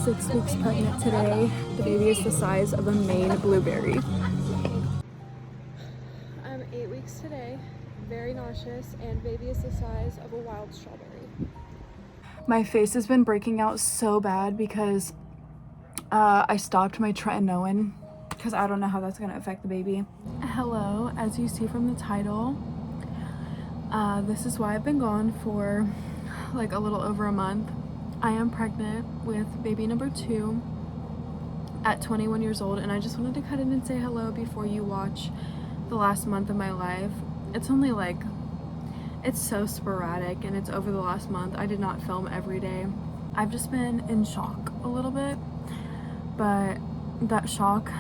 6 weeks pregnant today. The baby is the size of a Maine blueberry. I'm 8 weeks today, very nauseous, and baby is the size of a wild strawberry. My face has been breaking out so bad because I stopped my tretinoin because I don't know how that's going to affect the baby. Hello, as you see from the title, this is why I've been gone for like a little over a month. I am pregnant with baby number 2 at 21 years old, and I just wanted to cut in and say hello before you watch the last month of my life. It's only like, it's so sporadic and it's over the last month. I did not film every day. I've just been in shock a little bit, but that shock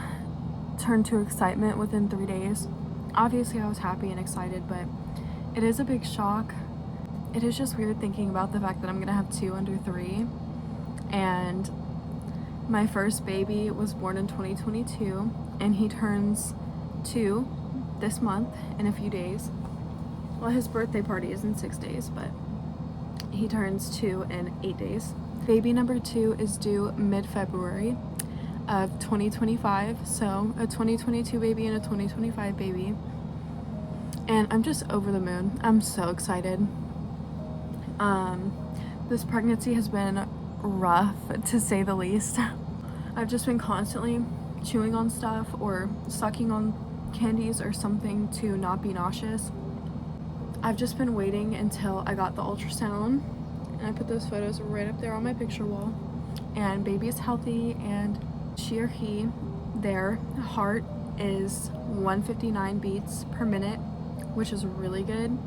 turned to excitement within 3 days. Obviously I was happy and excited, but it is a big shock. It is just weird thinking about the fact that I'm gonna have 2 under 3, and my first baby was born in 2022 and he turns 2 this month in a few days. Well, his birthday party is in 6 days, but he turns 2 in 8 days. Baby number 2 is due mid-February of 2025, so a 2022 baby and a 2025 baby. And I'm just over the moon. I'm so excited. This pregnancy has been rough, to say the least. I've just been constantly chewing on stuff or sucking on candies or something to not be nauseous. I've just been waiting until I got the ultrasound, and I put those photos right up there on my picture wall, and baby is healthy, and she or he, their heart is 159 beats per minute, which is really good.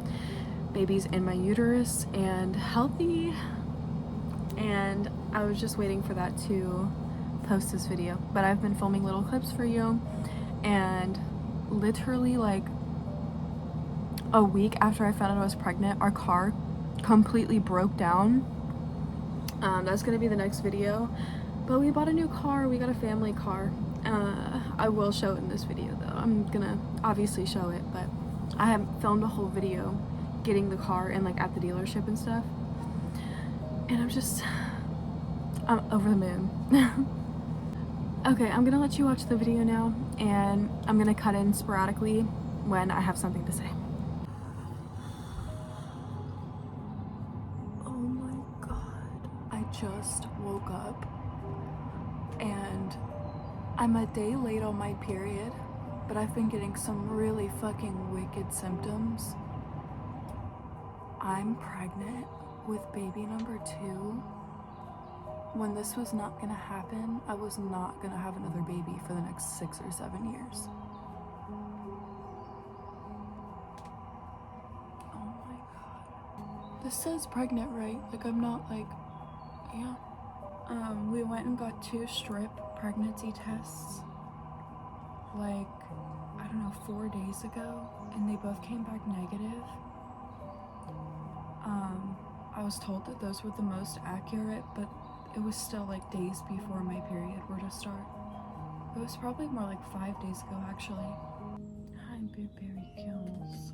Baby's in my uterus and healthy, and I was just waiting for that to post this video. But I've been filming little clips for you, and literally like a week after I found out I was pregnant, our car completely broke down. That's gonna be the next video, but we bought a new car. We got a family car. I will show it in this video though. I'm gonna obviously show it, but I have filmed a whole video getting the car and like at the dealership and stuff, and I'm over the moon. Okay, I'm gonna let you watch the video now, and I'm gonna cut in sporadically when I have something to say. Oh my god, I just woke up and I'm a day late on my period, but I've been getting some really fucking wicked symptoms. I'm pregnant with baby number 2. When this was not gonna happen, I was not gonna have another baby for the next 6 or 7 years. Oh my god. This says pregnant, right? Like, I'm not like, yeah. We went and got 2 strip pregnancy tests like, I don't know, 4 days ago, and they both came back negative. I was told that those were the most accurate, but it was still like days before my period were to start. It was probably more like 5 days ago, actually. Hi, Blueberry Kills.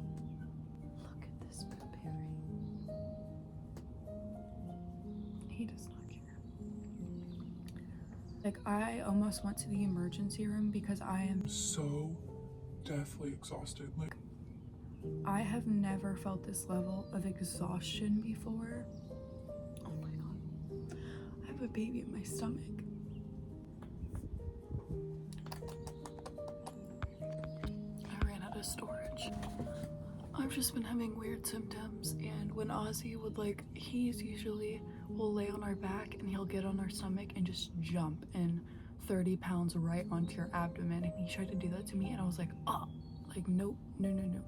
Look at this Blueberry. He does not care. Like, I almost went to the emergency room because I am so deathly exhausted. Like, I have never felt this level of exhaustion before. Oh my god. I have a baby in my stomach. I ran out of storage. I've just been having weird symptoms, and when Ozzy would he's usually will lay on our back and he'll get on our stomach and just jump and 30 pounds right onto your abdomen, and he tried to do that to me and I was like, oh, like nope, no.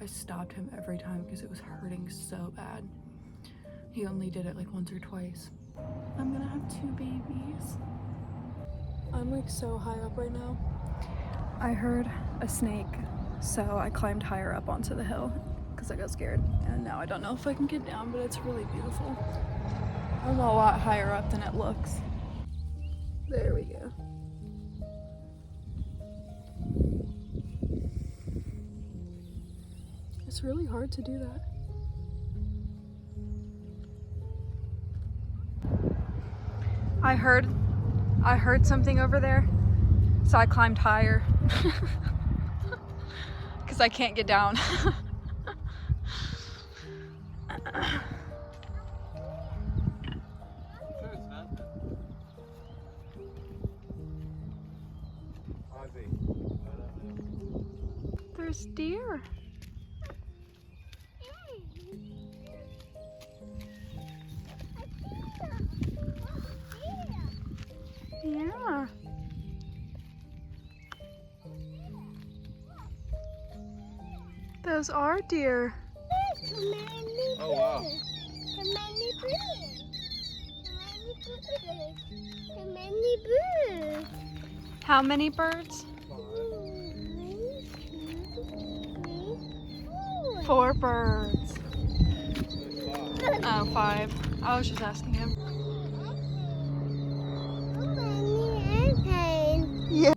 I stopped him every time because it was hurting so bad. He only did it like once or twice. I'm gonna have 2 babies. I'm like so high up right now. I heard a snake, so I climbed higher up onto the hill because I got scared, and now I don't know if I can get down, but it's really beautiful. I'm a lot higher up than it looks. There we go. It's really hard to do that. I heard something over there, so I climbed higher because I can't get down. There's deer. Yeah. Those are deer. Oh wow. How many birds? 4 birds. Oh, 5. I was just asking him. Yeah.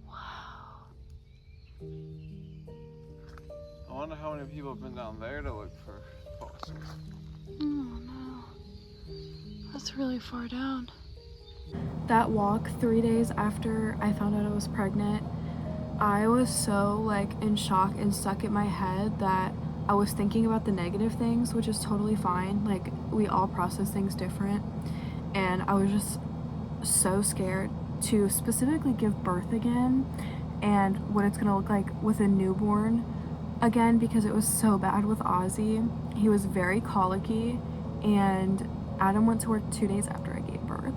Wow. I wonder how many people have been down there to look for fossils. Oh no. That's really far down. That walk 3 days after I found out I was pregnant, I was so like in shock and stuck in my head that I was thinking about the negative things, which is totally fine. Like, we all process things different. And I was just so scared to specifically give birth again and what it's gonna look like with a newborn again, because it was so bad with Ozzy. He was very colicky, and Adam went to work 2 days after I gave birth.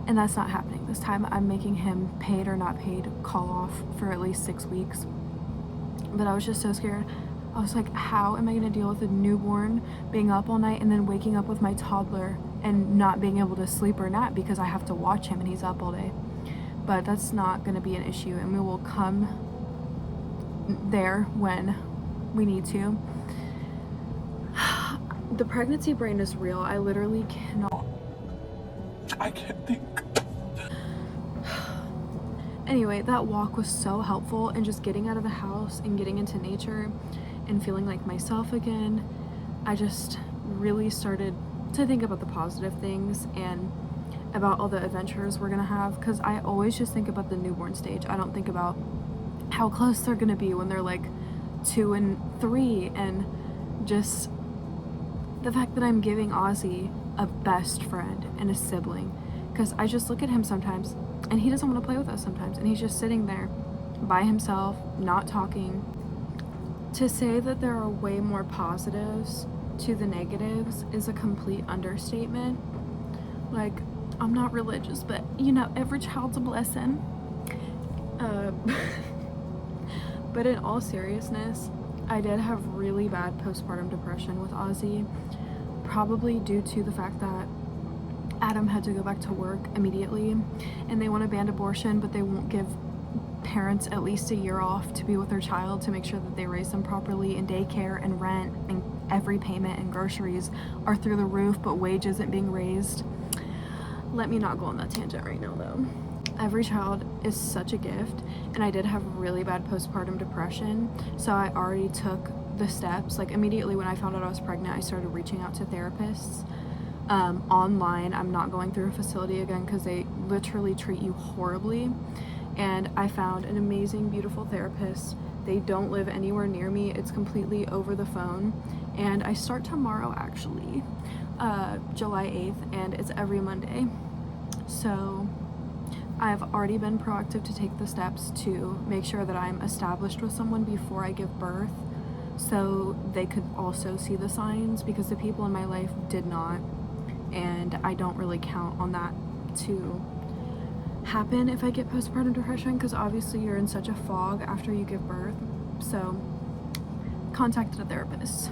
And that's not happening this time. I'm making him, paid or not paid, call off for at least 6 weeks. But I was just so scared. I was like, how am I gonna deal with a newborn being up all night and then waking up with my toddler and not being able to sleep or nap because I have to watch him and he's up all day? But that's not gonna be an issue, and we will come there when we need to. The pregnancy brain is real. I literally cannot. I can't think. Anyway, that walk was so helpful, and just getting out of the house and getting into nature and feeling like myself again. I just really started to think about the positive things and about all the adventures we're gonna have, because I always just think about the newborn stage. I don't think about how close they're gonna be when they're like 2 and 3, and just the fact that I'm giving Ozzy a best friend and a sibling, because I just look at him sometimes and he doesn't want to play with us sometimes, and he's just sitting there by himself, not talking. To say that there are way more positives to the negatives is a complete understatement. Like, I'm not religious, but you know, every child's a blessing. But in all seriousness, I did have really bad postpartum depression with Ozzy, probably due to the fact that Adam had to go back to work immediately, and they want to ban abortion, but they won't give parents at least a year off to be with their child to make sure that they raise them properly, and daycare and rent and every payment and groceries are through the roof, but wage isn't being raised. Let me not go on that tangent right now though. Every child is such a gift, and I did have really bad postpartum depression, so I already took the steps. Like, immediately when I found out I was pregnant, I started reaching out to therapists online. I'm not going through a facility again because they literally treat you horribly. And I found an amazing, beautiful therapist. They don't live anywhere near me. It's completely over the phone. And I start tomorrow, actually, July 8th, and it's every Monday. So I've already been proactive to take the steps to make sure that I'm established with someone before I give birth, so they could also see the signs, because the people in my life did not, and I don't really count on that to happen if I get postpartum depression, because obviously you're in such a fog after you give birth. So contacted a therapist.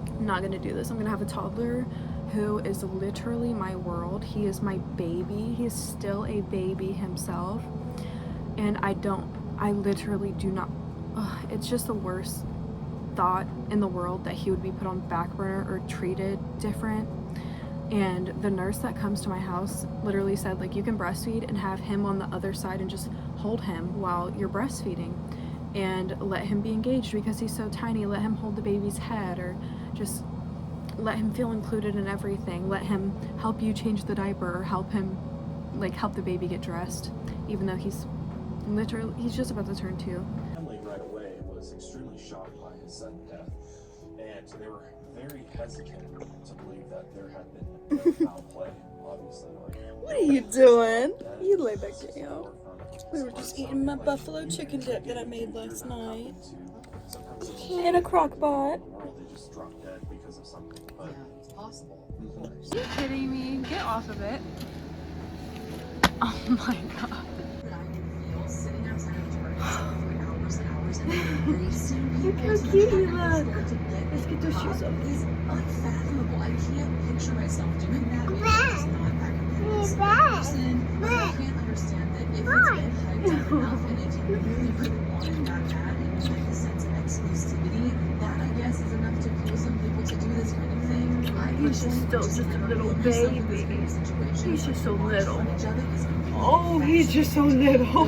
I'm not gonna do this. I'm gonna have a toddler who is literally my world. He is my baby. He is still a baby himself, and I literally do not, it's just the worst thought in the world that he would be put on back burner or treated different. And the nurse that comes to my house literally said, like, you can breastfeed and have him on the other side and just hold him while you're breastfeeding and let him be engaged because he's so tiny. Let him hold the baby's head, or just let him feel included in everything. Let him help you change the diaper, or help him, like, help the baby get dressed, even though he's just about to turn 2. Family right away was extremely shocked by his sudden death, and they were very hesitant to believe that there had been foul play. Obviously, what are you doing? You lay back down. We were just eating my buffalo chicken dip that I made last night in a crock pot. They just dropped dead because of something. But Yeah, it's possible. Are you kidding me? Get off of it. Oh my god. Sitting outside of Target for hours and hours, and then very soon Look people how cute you start look. to get Let's get those shoes off. is unfathomable. I can't picture myself doing that. Maybe I'm just not that competitive person. But I can't understand that if it's been hyped up enough, and if you really, really want it that bad, and you like the sense of exclusivity, that I guess is enough to pull some people to do this kind of thing. I He's just still just a little baby. He's just so little. Oh, he's just so little.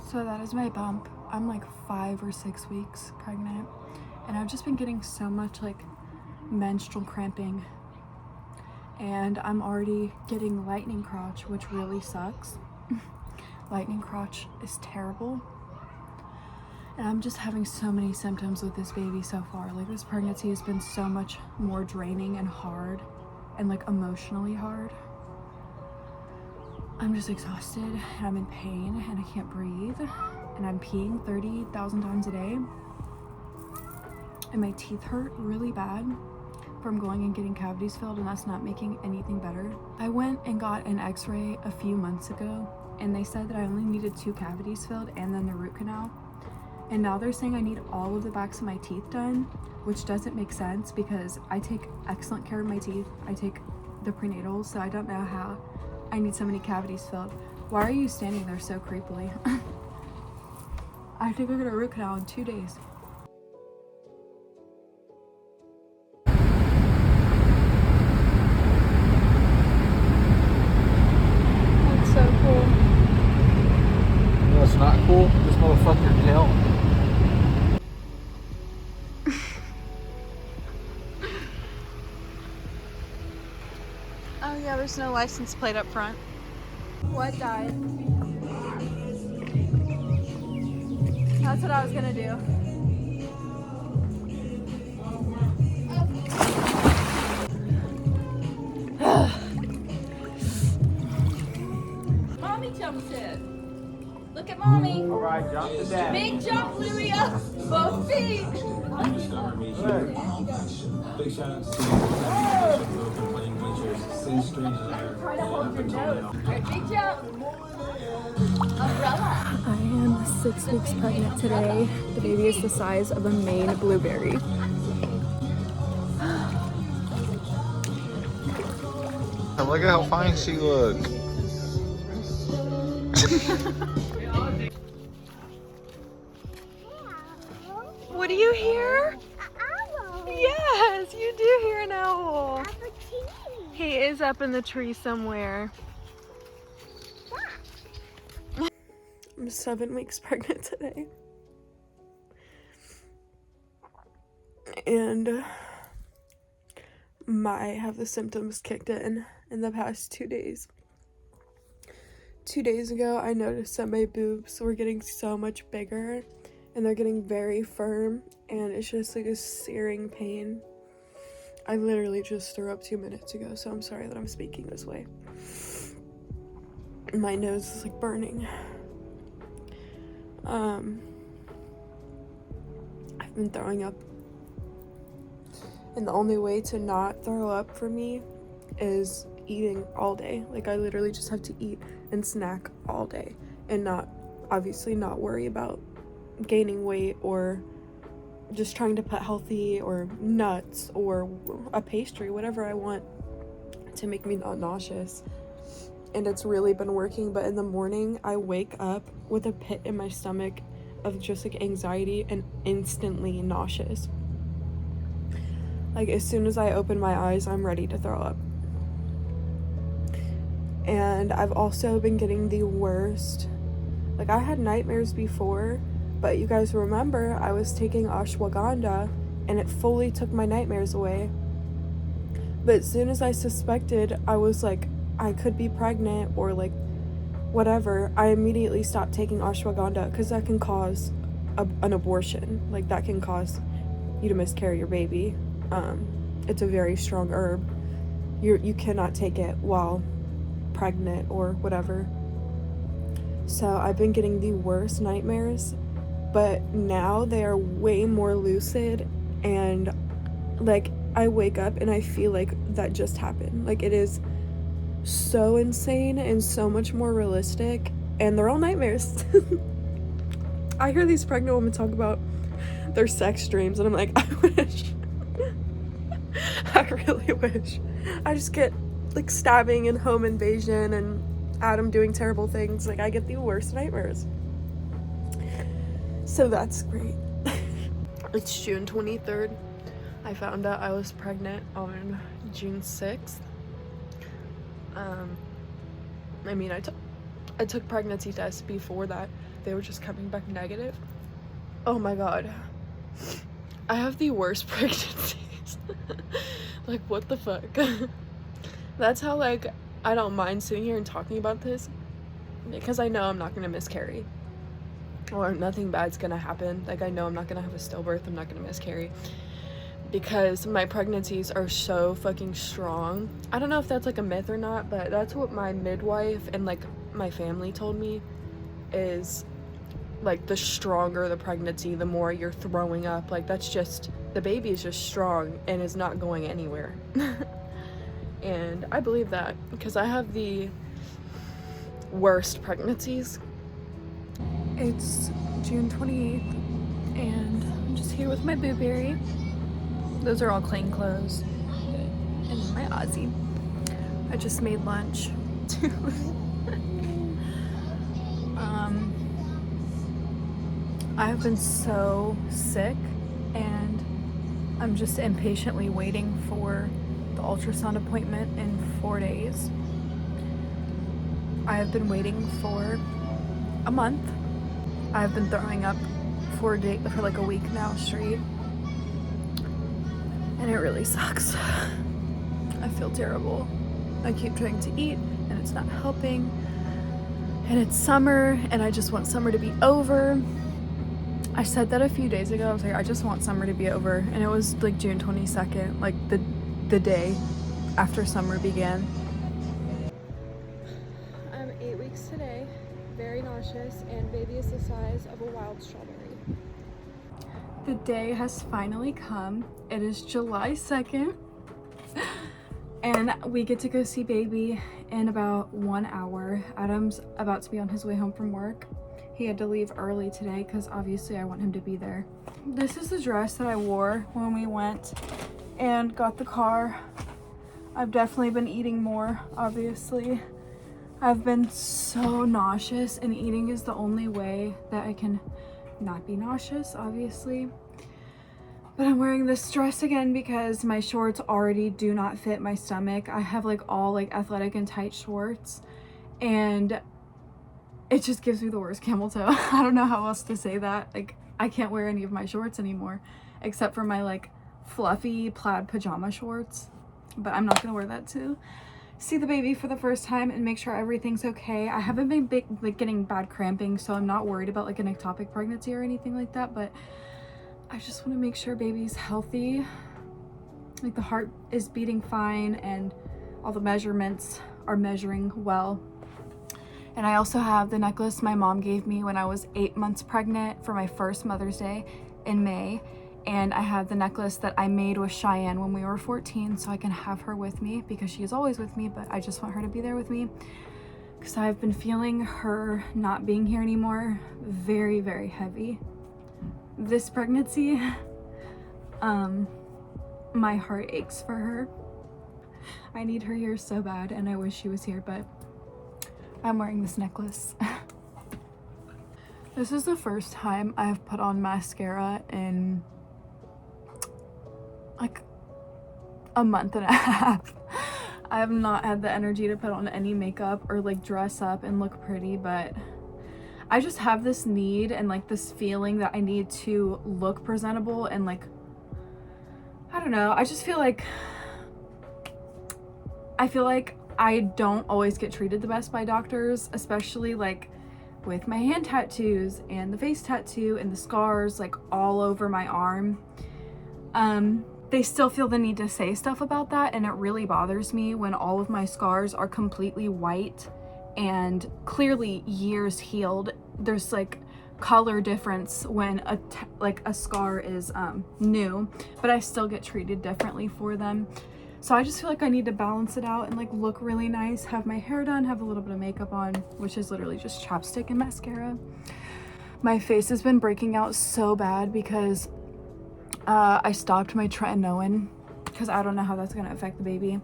So that is my bump. I'm like 5 or 6 weeks pregnant, and I've just been getting so much like menstrual cramping, and I'm already getting lightning crotch, which really sucks. Lightning crotch is terrible, and I'm just having so many symptoms with this baby so far. Like, this pregnancy has been so much more draining and hard, and like emotionally hard. I'm just exhausted, and I'm in pain, and I can't breathe, and I'm peeing 30,000 times a day, and my teeth hurt really bad from going and getting cavities filled, and that's not making anything better. I went and got an x-ray a few months ago, and they said that I only needed 2 cavities filled and then the root canal, and now they're saying I need all of the backs of my teeth done, which doesn't make sense because I take excellent care of my teeth. I take the prenatal, so I don't know how I need so many cavities filled. Why are you standing there so creepily? I think I'm gonna root canal in 2 days. That's so cool. You know what's not cool? This motherfucker tail. Oh yeah, there's no license plate up front. What died? That's what I was gonna do. Mommy jumps in. Look at mommy. All right, jump to dad. Big jump, Luria. Both feet. big shout out to playing Try to hold your nose. Big jump. Umbrella. I am 6 weeks pregnant today. The baby is the size of a Maine blueberry. Look at how fine she looks. What do you hear? An owl. Yes, you do hear an owl. Up a tree. He is up in the tree somewhere. I'm 7 weeks pregnant today. And I have the symptoms kicked in the past 2 days. 2 days ago, I noticed that my boobs were getting so much bigger, and they're getting very firm, and it's just like a searing pain. I literally just threw up 2 minutes ago, so I'm sorry that I'm speaking this way. My nose is like burning. I've been throwing up, and the only way to not throw up for me is eating all day. Like, I literally just have to eat and snack all day and not worry about gaining weight or just trying to put healthy or nuts or a pastry, whatever I want to make me not nauseous. And it's really been working, but in the morning I wake up with a pit in my stomach of just like anxiety and instantly nauseous. Like, as soon as I open my eyes, I'm ready to throw up. And I've also been getting the worst, like I had nightmares before, but you guys remember I was taking ashwagandha and it fully took my nightmares away. But as soon as I suspected I was like, I could be pregnant or like whatever, I immediately stopped taking ashwagandha because that can cause an abortion. Like that can cause you to miscarry your baby. It's a very strong herb. You cannot take it while pregnant or whatever. So I've been getting the worst nightmares, but now they are way more lucid, and like I wake up and I feel like that just happened. Like it is so insane and so much more realistic, and they're all nightmares. I hear these pregnant women talk about their sex dreams and I'm like, I wish. I really wish. I just get like stabbing and home invasion and Adam doing terrible things. Like I get the worst nightmares. So that's great. It's June 23rd. I found out I was pregnant on June 6th. I mean, I took pregnancy tests before that. They were just coming back negative. Oh my god. I have the worst pregnancies. Like, what the fuck? That's how, like, I don't mind sitting here and talking about this, because I know I'm not gonna miscarry. Or nothing bad's gonna happen. Like, I know I'm not gonna have a stillbirth. I'm not gonna miscarry. Because my pregnancies are so fucking strong. I don't know if that's like a myth or not, but that's what my midwife and like my family told me, is like the stronger the pregnancy, the more you're throwing up. Like that's just, the baby is just strong and is not going anywhere. And I believe that because I have the worst pregnancies. It's June 28th and I'm just here with my blueberry. Those are all clean clothes. And my Aussie. I just made lunch. I have been so sick and I'm just impatiently waiting for the ultrasound appointment in 4 days. I have been waiting for a month. I have been throwing up for like a week now straight. And it really sucks. I feel terrible. I keep trying to eat and it's not helping. And it's summer and I just want summer to be over. I said that a few days ago. I was like, I just want summer to be over. And it was like June 22nd, like the day after summer began. I'm 8 weeks today, very nauseous, and baby is the size of a wild strawberry. The day has finally come. It is July 2nd. And we get to go see baby in about 1 hour. Adam's about to be on his way home from work. He had to leave early today because obviously I want him to be there. This is the dress that I wore when we went and got the car. I've definitely been eating more, obviously. I've been so nauseous and eating is the only way that I can not be nauseous, obviously. But I'm wearing this dress again because my shorts already do not fit my stomach. I have like all like athletic and tight shorts and it just gives me the worst camel toe. I don't know how else to say that. Like I can't wear any of my shorts anymore except for my like fluffy plaid pajama shorts. But I'm not gonna wear that to see the baby for the first time and make sure everything's okay. I haven't been getting bad cramping, so I'm not worried about like an ectopic pregnancy or anything like that, but I just want to make sure baby's healthy. Like the heart is beating fine and all the measurements are measuring well. And I also have the necklace my mom gave me when I was 8 months pregnant for my first Mother's Day in May. And I have the necklace that I made with Cheyenne when we were 14, so I can have her with me because she is always with me, but I just want her to be there with me because I've been feeling her not being here anymore very, very heavy. This pregnancy, my heart aches for her. I need her here so bad and I wish she was here, but I'm wearing this necklace. This is the first time I've put on mascara in like a month and a half. I have not had the energy to put on any makeup or like dress up and look pretty, but I just have this need and like this feeling that I need to look presentable, and like, I don't know, I just feel like I don't always get treated the best by doctors, especially like with my hand tattoos and the face tattoo and the scars like all over my arm. They still feel the need to say stuff about that, and it really bothers me when all of my scars are completely white and clearly years healed. There's like color difference when a scar is new, but I still get treated differently for them. So I just feel like I need to balance it out and like look really nice, have my hair done, have a little bit of makeup on, which is literally just chapstick and mascara. My face has been breaking out so bad because I stopped my tretinoin because I don't know how that's going to affect the baby.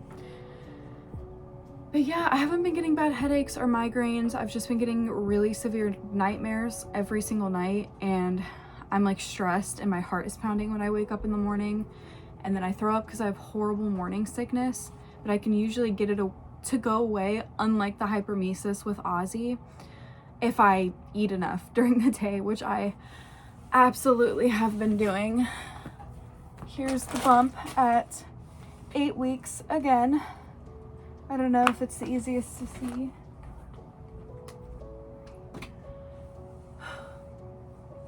But yeah, I haven't been getting bad headaches or migraines. I've just been getting really severe nightmares every single night, and I'm like stressed and my heart is pounding when I wake up in the morning, and then I throw up because I have horrible morning sickness, but I can usually get it to go away, unlike the hypermesis with Ozzy, if I eat enough during the day, which I absolutely have been doing. Here's the bump at 8 weeks again. I don't know if it's the easiest to see.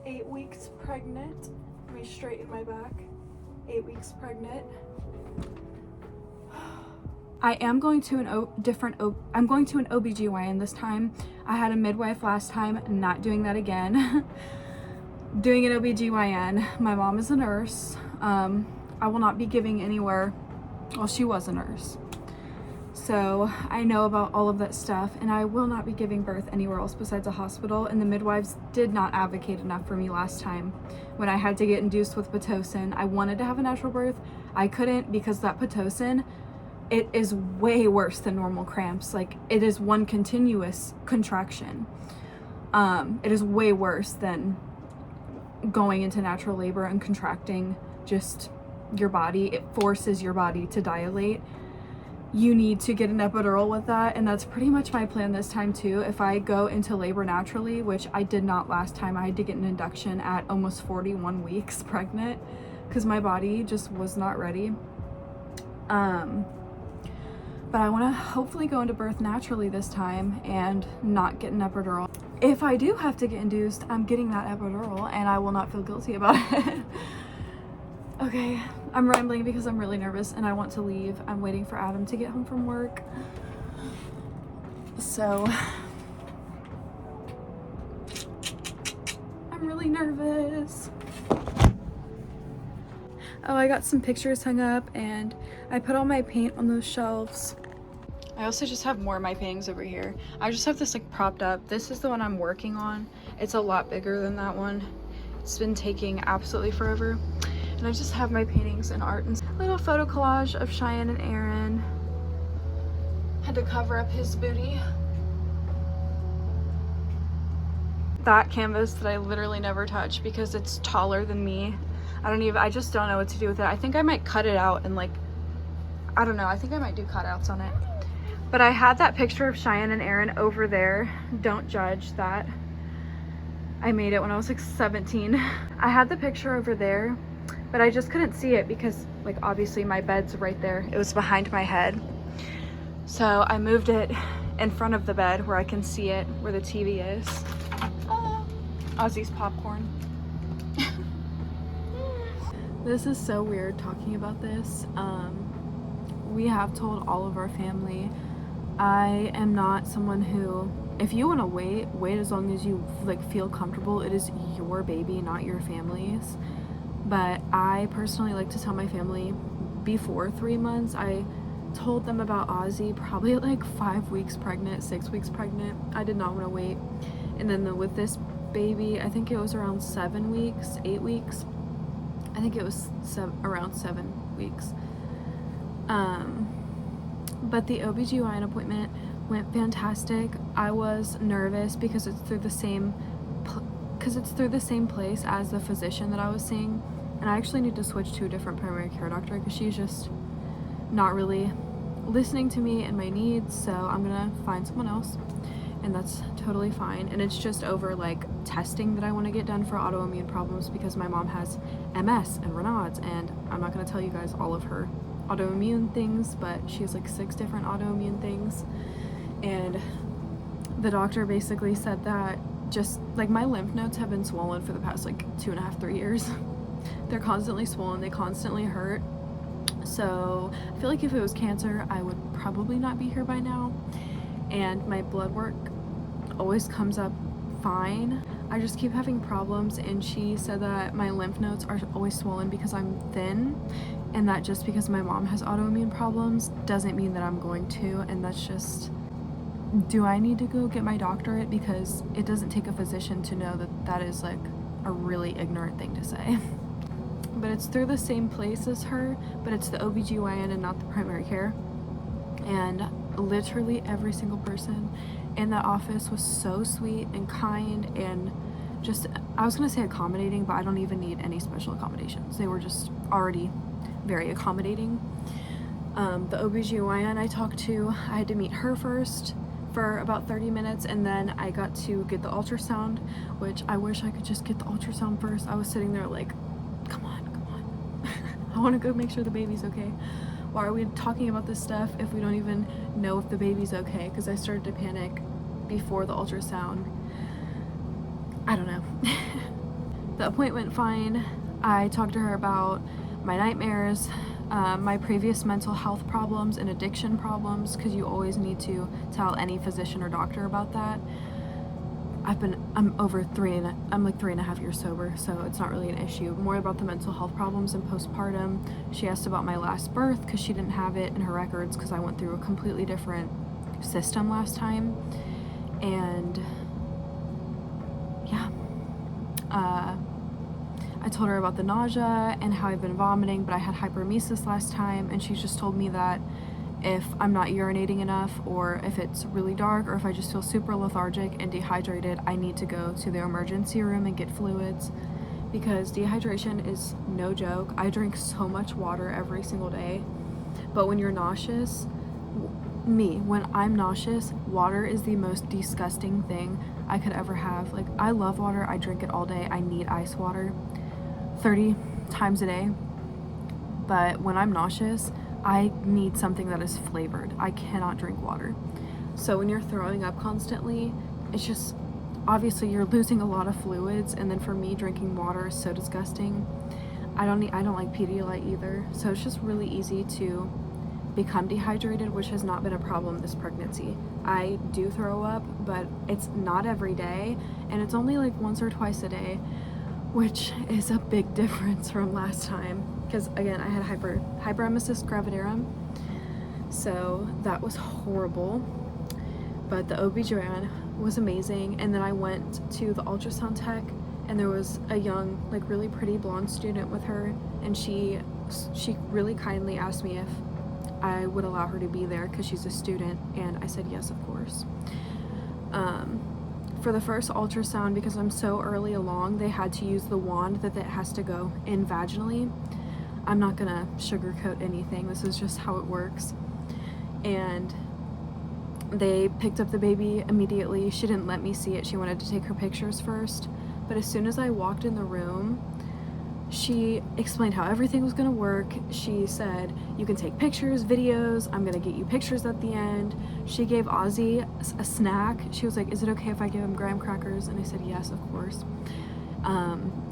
Eight weeks pregnant. Let me straighten my back. 8 weeks pregnant. I am going to I'm going to an OBGYN this time. I had a midwife last time, not doing that again. Doing an OBGYN. My mom is a nurse. I will not be giving anywhere. Well, she was a nurse, so I know about all of that stuff, and I will not be giving birth anywhere else besides a hospital. And the midwives did not advocate enough for me last time when I had to get induced with Pitocin. I wanted to have a natural birth. I couldn't because that Pitocin, it is way worse than normal cramps. Like, it is one continuous contraction. It is way worse than going into natural labor and contracting just your body. It forces your body to dilate. You need to get an epidural with that, and that's pretty much my plan this time too. If I go into labor naturally, which I did not last time, I had to get an induction at almost 41 weeks pregnant because my body just was not ready. But I want to hopefully go into birth naturally this time and not get an epidural. If I do have to get induced, I'm getting that epidural, and I will not feel guilty about it. Okay, I'm rambling because I'm really nervous and I want to leave. I'm waiting for Adam to get home from work. So, I'm really nervous. Oh, I got some pictures hung up, and I put all my paint on those shelves. I also just have more of my paintings over here. I just have this like propped up. This is the one I'm working on. It's a lot bigger than that one. It's been taking absolutely forever. And I just have my paintings and art and little photo collage of Cheyenne and Aaron. Had to cover up his booty. That canvas that I literally never touch because it's taller than me. I just don't know what to do with it. I think I might cut it out and like, I don't know. I think I might do cutouts on it. But I had that picture of Cheyenne and Aaron over there. Don't judge that. I made it when I was like 17. I had the picture over there, but I just couldn't see it because like obviously my bed's right there. It was behind my head. So I moved it in front of the bed where I can see it, where the TV is. Ozzy's popcorn. This is so weird talking about this. We have told all of our family. I am not someone who, if you want to wait as long as you like feel comfortable. It is your baby, not your family's. But I personally like to tell my family before 3 months. I told them about Ozzy probably at like 5 weeks pregnant, 6 weeks pregnant. I did not want to wait. And then with this baby, I think it was around 7 weeks, 8 weeks. I think it was around 7 weeks. But the OBGYN appointment went fantastic. I was nervous because it's through the same place as the physician that I was seeing, and I actually need to switch to a different primary care doctor because she's just not really listening to me and my needs, so I'm gonna find someone else, and that's totally fine. And it's just over like testing that I want to get done for autoimmune problems, because my mom has MS and Raynaud's, and I'm not gonna tell you guys all of her autoimmune things, but she has like 6 different autoimmune things. And the doctor basically said that just like my lymph nodes have been swollen for the past like 2.5, 3 years. They're constantly swollen, they constantly hurt. So I feel like if it was cancer, I would probably not be here by now. And my blood work always comes up fine. I just keep having problems, and she said that my lymph nodes are always swollen because I'm thin, and that just because my mom has autoimmune problems doesn't mean that I'm going to. And that's just, do I need to go get my doctorate? Because it doesn't take a physician to know that that is like a really ignorant thing to say. But it's through the same place as her, but it's the OBGYN and not the primary care. And literally every single person in that office was so sweet and kind, and just, I was gonna say accommodating, but I don't even need any special accommodations. They were just already very accommodating. The OBGYN I talked to, I had to meet her first for about 30 minutes, and then I got to get the ultrasound, which I wish I could just get the ultrasound first. I was sitting there like, come on. I want to go make sure the baby's okay. Why are we talking about this stuff if we don't even know if the baby's okay? Because I started to panic before the ultrasound. I don't know. The appointment went fine. I talked to her about my nightmares, my previous mental health problems and addiction problems, because you always need to tell any physician or doctor about that. I'm like 3.5 years sober, so it's not really an issue. More about the mental health problems and postpartum. She asked about my last birth because she didn't have it in her records, because I went through a completely different system last time. And yeah, I told her about the nausea and how I've been vomiting, but I had hyperemesis last time, and she just told me that if I'm not urinating enough, or if it's really dark, or if I just feel super lethargic and dehydrated, I need to go to the emergency room and get fluids, because dehydration is no joke. I drink so much water every single day, but when you're nauseous, when I'm nauseous, water is the most disgusting thing I could ever have. Like, I love water, I drink it all day, I need ice water 30 times a day, but when I'm nauseous, I need something that is flavored. I cannot drink water. So when you're throwing up constantly, it's just, obviously you're losing a lot of fluids, and then for me, drinking water is so disgusting. I don't like Pedialyte either, so it's just really easy to become dehydrated, which has not been a problem this pregnancy. I do throw up, but it's not every day, and it's only like once or twice a day, which is a big difference from last time, because again, I had hyperemesis gravidarum, so that was horrible. But the OB/GYN was amazing. And then I went to the ultrasound tech, and there was a young, like really pretty blonde student with her, and she really kindly asked me if I would allow her to be there because she's a student, and I said yes, of course. For the first ultrasound, because I'm so early along, they had to use the wand that has to go in vaginally. I'm not gonna sugarcoat anything, this is just how it works. And they picked up the baby immediately. She didn't let me see it, she wanted to take her pictures first. But as soon as I walked in the room, she explained how everything was gonna work. She said, you can take pictures, videos, I'm gonna get you pictures at the end. She gave Ozzy a snack. She was like, is it okay if I give him graham crackers? And I said, yes, of course.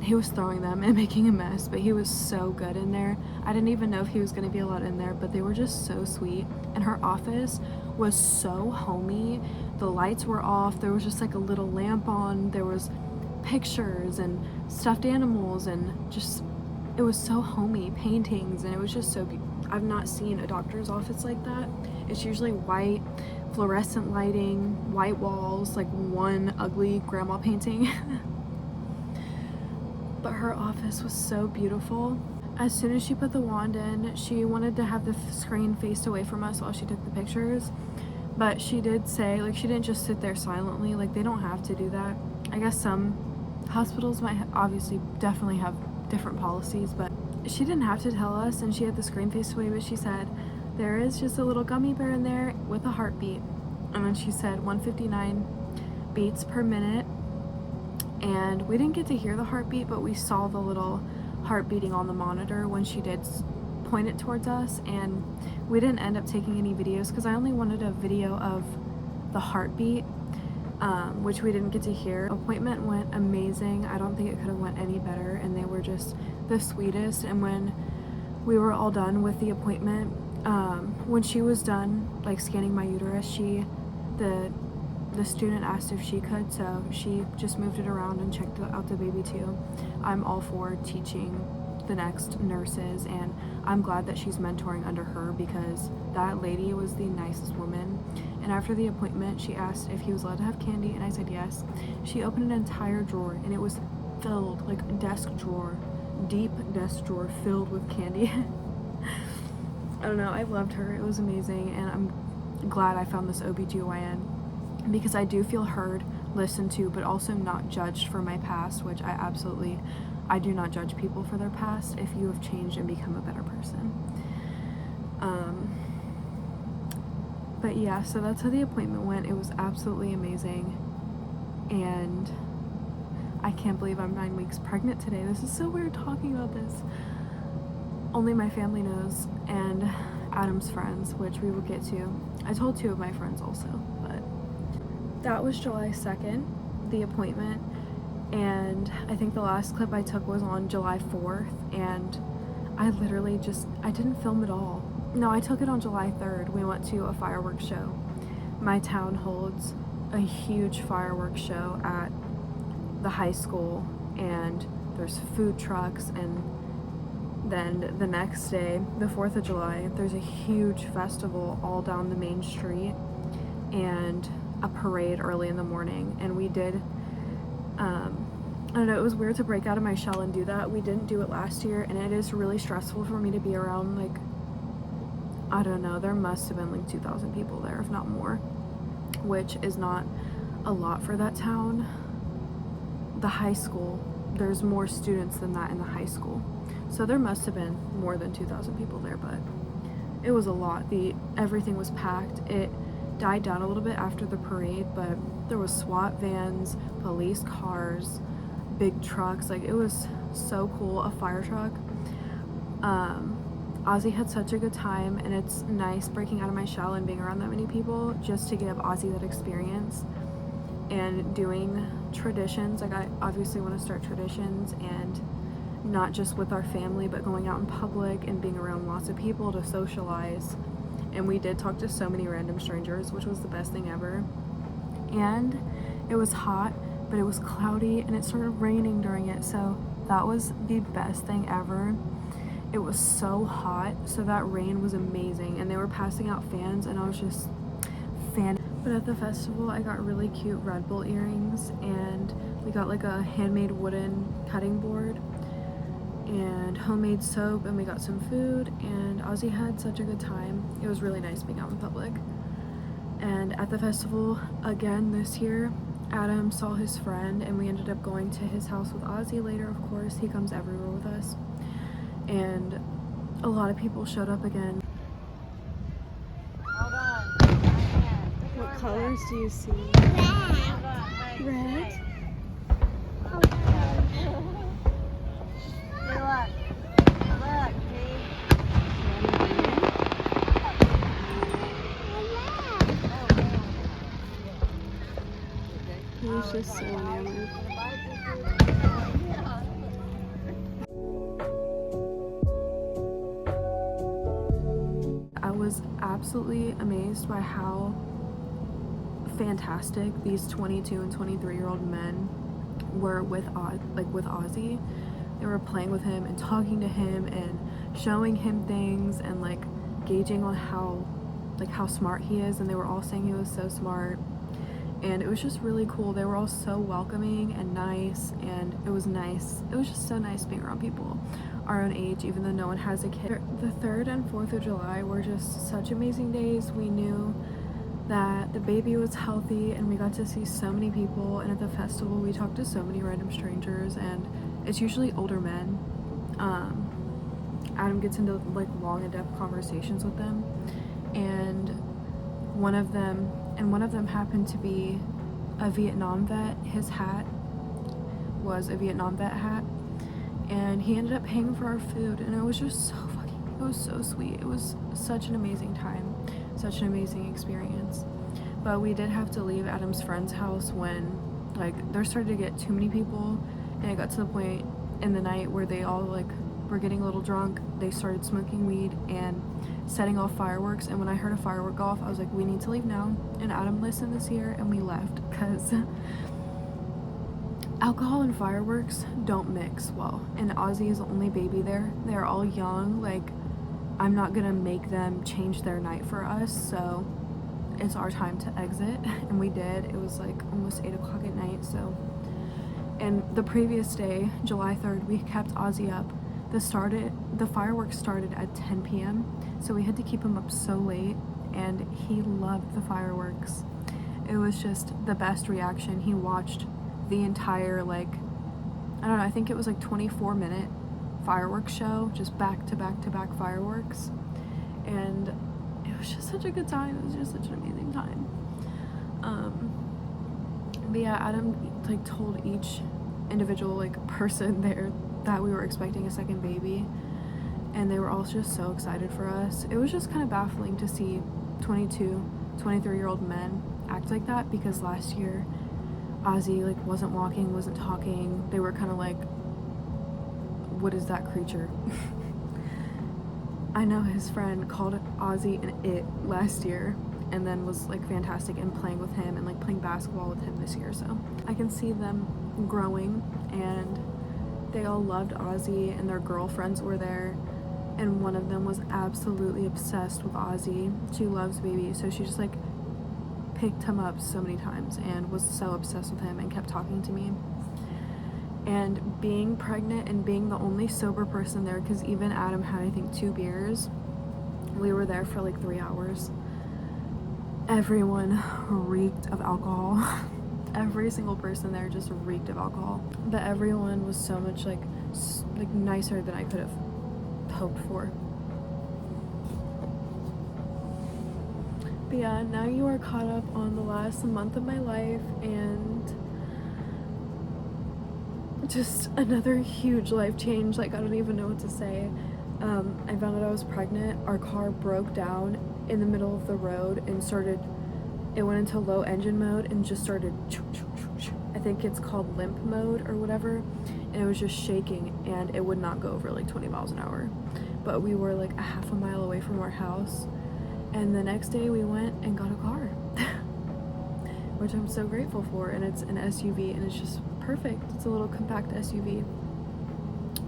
He was throwing them and making a mess, but he was so good in there. I didn't even know if he was gonna be allowed in there, but they were just so sweet. And her office was so homey. The lights were off, there was just like a little lamp on, there was pictures and stuffed animals, and just, it was so homey, paintings, and it was just so I've not seen a doctor's office like that. It's usually white, fluorescent lighting, white walls, like one ugly grandma painting. But her office was so beautiful. As soon as she put the wand in, she wanted to have the screen faced away from us while she took the pictures, but she did say, like, she didn't just sit there silently, like, they don't have to do that. I guess some hospitals might obviously definitely have different policies, but she didn't have to tell us, and she had the screen faced away, but she said, there is just a little gummy bear in there with a heartbeat. And then she said 159 beats per minute. And we didn't get to hear the heartbeat, but we saw the little heart beating on the monitor when she did point it towards us. And we didn't end up taking any videos because I only wanted a video of the heartbeat, which we didn't get to hear. Appointment went amazing. I don't think it could have went any better, and they were just the sweetest. And when we were all done with the appointment, when she was done like scanning my uterus, the student asked if she could, so she just moved it around and checked out the baby too. I'm all for teaching the next nurses, and I'm glad that she's mentoring under her because that lady was the nicest woman. And after the appointment, she asked if he was allowed to have candy, and I said yes. She opened an entire drawer, and it was filled, like a desk drawer, deep desk drawer filled with candy. I don't know, I loved her. It was amazing, and I'm glad I found this OBGYN because I do feel heard, listened to, but also not judged for my past, which I do not judge people for their past if you have changed and become a better person. But yeah, so that's how the appointment went. It was absolutely amazing, and I can't believe I'm 9 weeks pregnant today. This is so weird talking about this. Only my family knows, and Adam's friends, which we will get to. I told 2 of my friends also, but that was July 2nd, the appointment, and I think the last clip I took was on July 4th, and I literally I didn't film at all. No, I took it on July 3rd. We went to a fireworks show. My town holds a huge fireworks show at the high school, and there's food trucks, and then the next day, the 4th of July, there's a huge festival all down the main street and a parade early in the morning. And we did, I don't know, it was weird to break out of my shell and do that. We didn't do it last year, and it is really stressful for me to be around, like, I don't know, there must have been like 2,000 people there, if not more, which is not a lot for that town. The high school, there's more students than that in the high school. So there must have been more than 2,000 people there, but it was a lot. Everything was packed. It died down a little bit after the parade, but there was SWAT vans, police cars, big trucks. Like, it was so cool. A fire truck. Ozzy had such a good time, and it's nice breaking out of my shell and being around that many people just to give Ozzy that experience and doing traditions. Like, I obviously want to start traditions, and not just with our family, but going out in public and being around lots of people to socialize. And we did talk to so many random strangers, which was the best thing ever. And it was hot, but it was cloudy, and it started raining during it, so that was the best thing ever. It was so hot, so that rain was amazing, and they were passing out fans, and I was just But at the festival, I got really cute Red Bull earrings, and we got like a handmade wooden cutting board and homemade soap, and we got some food, and Ozzy had such a good time. It was really nice being out in public. And at the festival again this year, Adam saw his friend, and we ended up going to his house with Ozzy later. Of course, he comes everywhere with us, and a lot of people showed up again. What colors do you see? Red. He was just so enamored. I was absolutely amazed by how fantastic these 22 and 23-year-old men were with Ozzy. They were playing with him and talking to him and showing him things and like gauging on how smart he is, and they were all saying he was so smart, and it was just really cool. They were all so welcoming and nice, and it was nice. It was just so nice being around people our own age, even though no one has a kid. The 3rd and 4th of July were just such amazing days. We knew that the baby was healthy, and we got to see so many people, and at the festival we talked to so many random strangers, and it's usually older men. Adam gets into like long in-depth conversations with them, and one of them happened to be a Vietnam vet. His hat was a Vietnam vet hat, and he ended up paying for our food, and it was just so fucking, it was so sweet. It was such an amazing time, such an amazing experience. But we did have to leave Adam's friend's house when like there started to get too many people, and it got to the point in the night where they all like were getting a little drunk. They started smoking weed and setting off fireworks, and when I heard a firework go off, I was like, we need to leave now. And Adam listened this year, and we left, because alcohol and fireworks don't mix well, and Ozzy is the only baby there. They're all young. Like, I'm not gonna make them change their night for us, so it's our time to exit. And we did. It was like almost 8 o'clock at night. So, and the previous day, July 3rd, we kept Ozzy up. The fireworks started at 10 p.m. so we had to keep him up so late, and he loved the fireworks. It was just the best reaction. He watched the entire, like, I don't know, I think it was like 24-minute fireworks show, just back to back to back fireworks, and it was just such a good time. It was just such an amazing time. But yeah, Adam like told each individual like person there that we were expecting a second baby, and they were all just so excited for us. It was just kind of baffling to see 22, 23-year-old men act like that, because last year Ozzy like wasn't walking, wasn't talking. They were kind of like, what is that creature? I know his friend called Ozzy an it last year, and then was like fantastic in playing with him and like playing basketball with him this year. So I can see them growing, and they all loved Ozzy, and their girlfriends were there, and one of them was absolutely obsessed with Ozzy. She loves baby, so she just like picked him up so many times and was so obsessed with him and kept talking to me. And being pregnant and being the only sober person there, because even Adam had I think 2 beers, we were there for like 3 hours. Everyone reeked of alcohol. Every single person there just reeked of alcohol. But everyone was so much like nicer than I could have hoped for. But yeah, now you are caught up on the last month of my life, and just another huge life change. Like, I don't even know what to say. I found out I was pregnant. Our car broke down in the middle of the road and it went into low engine mode and just started, I think it's called limp mode or whatever, and it was just shaking, and it would not go over like 20 miles an hour. But we were like a half a mile away from our house, and the next day we went and got a car, which I'm so grateful for, and it's an SUV, and it's just perfect. It's a little compact SUV,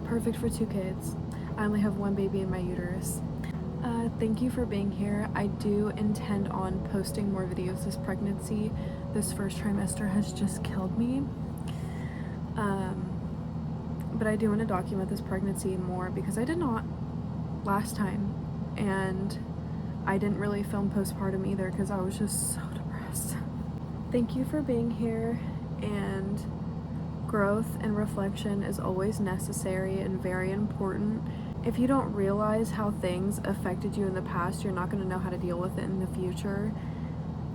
perfect for 2 kids. I only have 1 baby in my uterus. Thank you for being here. I do intend on posting more videos this pregnancy. This first trimester has just killed me. But I do want to document this pregnancy more, because I did not last time, and I didn't really film postpartum either because I was just so depressed. Thank you for being here, and growth and reflection is always necessary and very important. If you don't realize how things affected you in the past, you're not going to know how to deal with it in the future.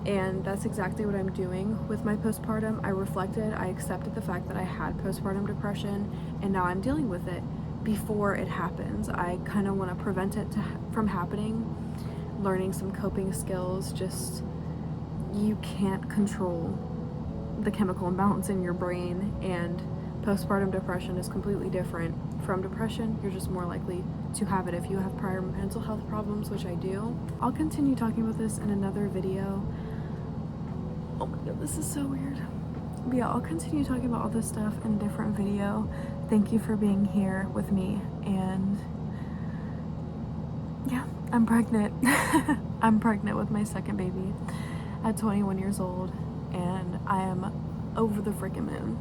And that's exactly what I'm doing with my postpartum. I reflected, I accepted the fact that I had postpartum depression, and now I'm dealing with it before it happens. I kind of want to prevent it from happening, learning some coping skills. Just, you can't control the chemical imbalance in your brain, and postpartum depression is completely different from depression. You're just more likely to have it if you have prior mental health problems, which I do. I'll continue talking about this in another video. Oh my god, this is so weird. But yeah, I'll continue talking about all this stuff in a different video. Thank you for being here with me, and yeah, I'm pregnant. I'm pregnant with my second baby at 21 years old, and I am over the freaking moon.